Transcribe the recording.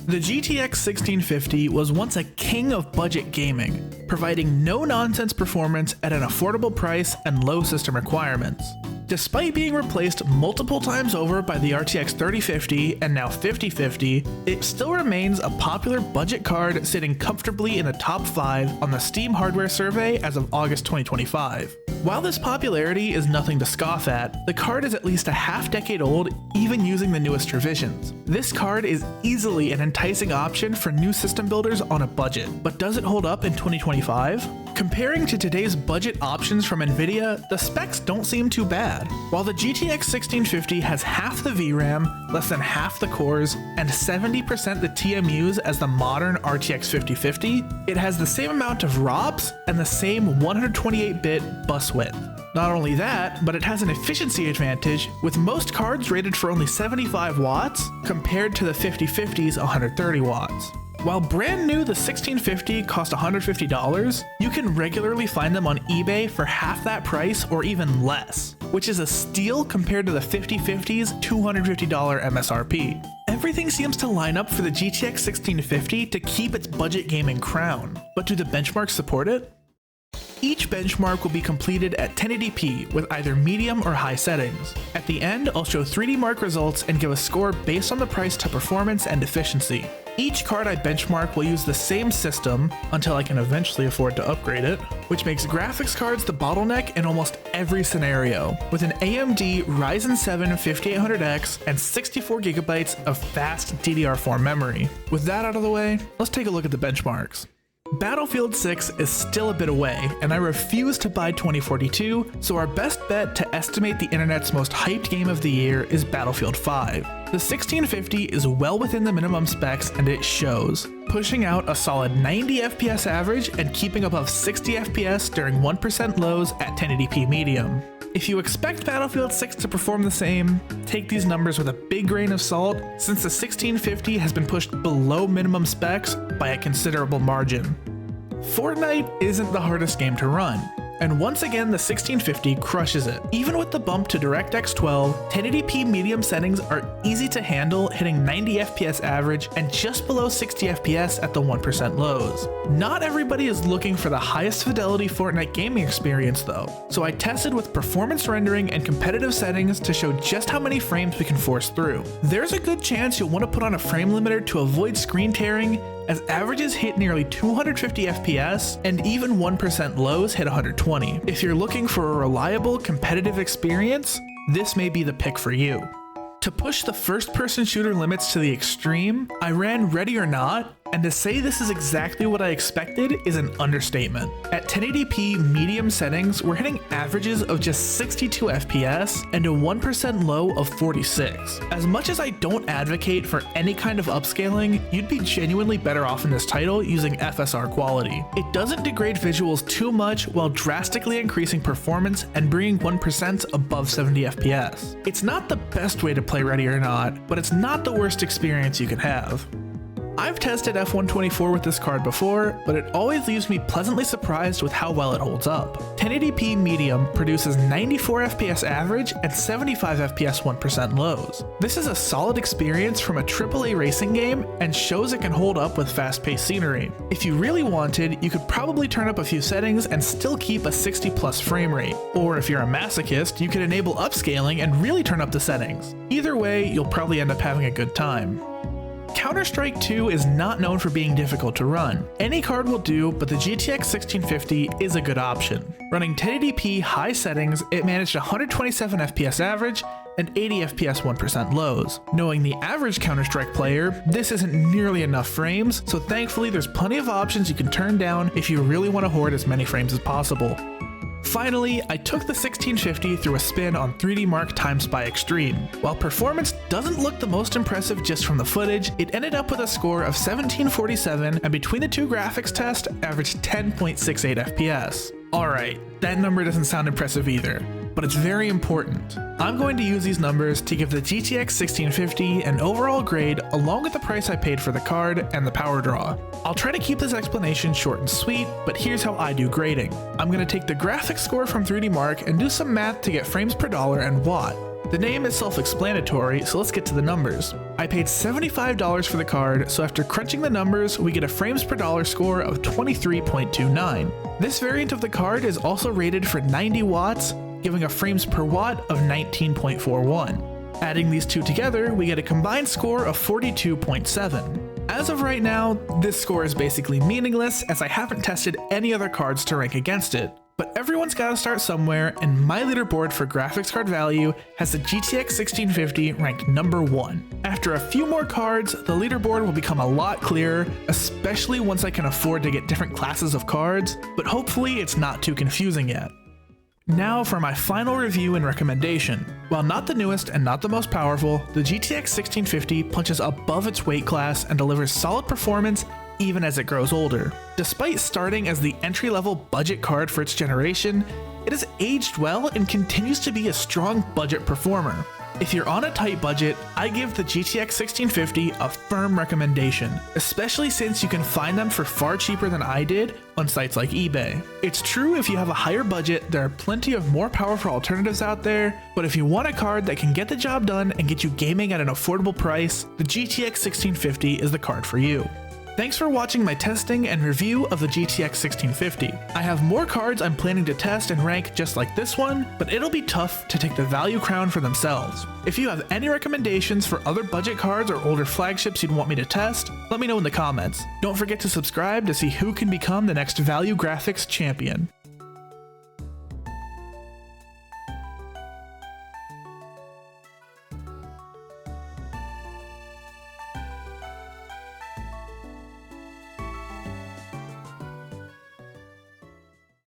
The GTX 1650 was once a king of budget gaming, providing no-nonsense performance at an affordable price and low system requirements. Despite being replaced multiple times over by the RTX 3050 and now 5050, it still remains a popular budget card sitting comfortably in the top 5 on the Steam hardware survey as of August 2025. While this popularity is nothing to scoff at, the card is at least a half-decade old even using the newest revisions. This card is easily an enticing option for new system builders on a budget, but does it hold up in 2025? Comparing to today's budget options from Nvidia, the specs don't seem too bad. While the GTX 1650 has half the VRAM, less than half the cores, and 70% the TMUs as the modern RTX 5050, it has the same amount of ROPS and the same 128-bit bus width. Not only that, but it has an efficiency advantage, with most cards rated for only 75 watts compared to the 5050's 130 watts. While brand new, the 1650 cost $150, you can regularly find them on eBay for half that price or even less, which is a steal compared to the 5050's $250 MSRP. Everything seems to line up for the GTX 1650 to keep its budget gaming crown, but do the benchmarks support it? Each benchmark will be completed at 1080p with either medium or high settings. At the end, I'll show 3D Mark results and give a score based on the price to performance and efficiency. Each card I benchmark will use the same system, until I can eventually afford to upgrade it, which makes graphics cards the bottleneck in almost every scenario, with an AMD Ryzen 7 5800X and 64GB of fast DDR4 memory. With that out of the way, let's take a look at the benchmarks. Battlefield 6 is still a bit away, and I refuse to buy 2042, so our best bet to estimate the internet's most hyped game of the year is Battlefield 5. The 1650 is well within the minimum specs and it shows, pushing out a solid 90 FPS average and keeping above 60 FPS during 1% lows at 1080p medium. If you expect Battlefield 6 to perform the same, take these numbers with a big grain of salt, since the 1650 has been pushed below minimum specs by a considerable margin. Fortnite isn't the hardest game to run, and once again the 1650 crushes it. Even with the bump to DirectX 12, 1080p medium settings are easy to handle, hitting 90 FPS average and just below 60 FPS at the 1% lows. Not everybody is looking for the highest fidelity Fortnite gaming experience though, so I tested with performance rendering and competitive settings to show just how many frames we can force through. There's a good chance you'll want to put on a frame limiter to avoid screen tearing, as averages hit nearly 250 FPS and even 1% lows hit 120. If you're looking for a reliable, competitive experience, this may be the pick for you. To push the first-person shooter limits to the extreme, I ran Ready or Not, and to say this is exactly what I expected is an understatement. At 1080p medium settings, we're hitting averages of just 62 FPS and a 1% low of 46. As much as I don't advocate for any kind of upscaling, you'd be genuinely better off in this title using FSR quality. It doesn't degrade visuals too much while drastically increasing performance and bringing 1% above 70 FPS. It's not the best way to play Ready or Not, but it's not the worst experience you can have. I've tested F124 with this card before, but it always leaves me pleasantly surprised with how well it holds up. 1080p medium produces 94 FPS average and 75 FPS 1% lows. This is a solid experience from a AAA racing game and shows it can hold up with fast-paced scenery. If you really wanted, you could probably turn up a few settings and still keep a 60+ frame rate. Or if you're a masochist, you could enable upscaling and really turn up the settings. Either way, you'll probably end up having a good time. Counter-Strike 2 is not known for being difficult to run. Any card will do, but the GTX 1650 is a good option. Running 1080p high settings, it managed 127 FPS average and 80 FPS 1% lows. Knowing the average Counter-Strike player, this isn't nearly enough frames, so thankfully there's plenty of options you can turn down if you really want to hoard as many frames as possible. Finally, I took the 1650 through a spin on 3D Mark TimeSpy Extreme. While performance doesn't look the most impressive just from the footage, it ended up with a score of 1747 and between the two graphics tests averaged 10.68 FPS. Alright, that number doesn't sound impressive either, but it's very important. I'm going to use these numbers to give the GTX 1650 an overall grade along with the price I paid for the card and the power draw. I'll try to keep this explanation short and sweet, but here's how I do grading. I'm going to take the graphics score from 3D Mark and do some math to get frames per dollar and watt. The name is self-explanatory, so let's get to the numbers. I paid $75 for the card, so after crunching the numbers, we get a frames per dollar score of 23.29. This variant of the card is also rated for 90 watts, giving a frames per watt of 19.41. Adding these two together, we get a combined score of 42.7. As of right now, this score is basically meaningless as I haven't tested any other cards to rank against it. But everyone's gotta start somewhere, and my leaderboard for graphics card value has the GTX 1650 ranked number 1. After a few more cards, the leaderboard will become a lot clearer, especially once I can afford to get different classes of cards, but hopefully it's not too confusing yet. Now for my final review and recommendation. While not the newest and not the most powerful, the GTX 1650 punches above its weight class and delivers solid performance even as it grows older. Despite starting as the entry-level budget card for its generation, it has aged well and continues to be a strong budget performer. If you're on a tight budget, I give the GTX 1650 a firm recommendation, especially since you can find them for far cheaper than I did on sites like eBay. It's true if you have a higher budget, there are plenty of more powerful alternatives out there, but if you want a card that can get the job done and get you gaming at an affordable price, the GTX 1650 is the card for you. Thanks for watching my testing and review of the GTX 1650. I have more cards I'm planning to test and rank just like this one, but it'll be tough to take the value crown for themselves. If you have any recommendations for other budget cards or older flagships you'd want me to test, let me know in the comments. Don't forget to subscribe to see who can become the next value graphics champion.